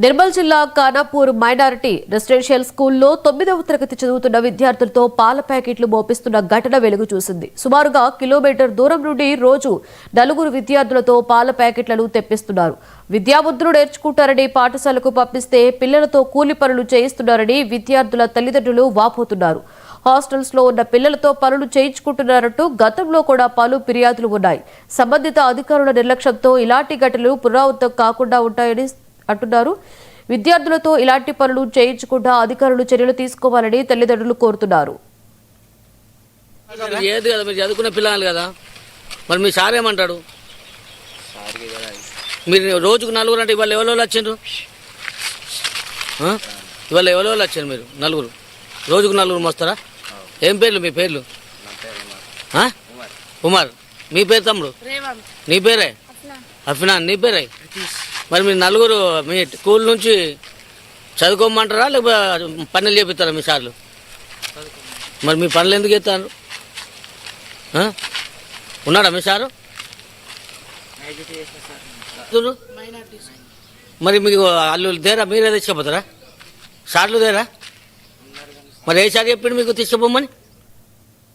నిర్మల్ జిల్లా Khanapur minority residential స్కూల్లో 9వ తరగతి చదువుతున్న విద్యార్థులతో పాల ప్యాకెట్లు మోపిస్తున్న ఘటన వెలుగు చూసింది. సుమారుగా కిలోమీటర్ దూరం నుండి రోజు 4 విద్యార్థులతో పాల ప్యాకెట్లను తెప్పిస్తున్నారు. విద్యాబుద్ధులు నేర్చుకుంటారని పాఠశాలకు పంపిస్తే పిల్లలతో కూలి పనులు చేయిస్తున్నారని విద్యార్థుల తల్లిదండ్రులు వాపోతున్నారు. హాస్టల్స్ లో ఉన్న పిల్లలతో పనులు చేయించుకుంటున్నారంటూ గతంలో కూడా పలు ఫిర్యాదులు ఉన్నాయి. సంబంధిత అధికారుల నిర్లక్ష్యంతో ఇలాంటి ఘటనలు పునరావృతం కాకుండా ఉంటాయని అంటున్నారు. విద్యార్థులతో ఇలాంటి పనులు చేయించకుండా అధికారులు చర్యలు తీసుకోవాలని తల్లిదండ్రులు కోరుతున్నారు. ఏది కదా మీరు చదువుకునే పిల్లలు కదా, మరి మీ సార్ ఏమంటాడు? మీరు రోజుకు 4 అంటే ఇవాళ ఎవరో వచ్చిండ్రు? ఇవాళ ఎవరో వచ్చారు మీరు 4? రోజుకు 4 మోస్తారా? ఏం పేర్లు మీ పేర్లు? ఉమర్. మీ పేరు తమ్ముడు? నీ పేరే అఫ్నాన్. నీ పేరే? మరి మీరు 4 మీ స్కూల్ నుంచి చదువుకోమంటారా లేకపోతే పనులు చేపిస్తారా మీ సార్లు? మరి మీ పనులు ఎందుకు చేస్తారు? ఉన్నాడా మీ సారు? మరి మీకు వాళ్ళు దేరా? మీరే తీసుకుపోతారా? సార్లు దేరా? మరి ఏ సార్ చెప్పిండు మీకు తీసుకుపోమని?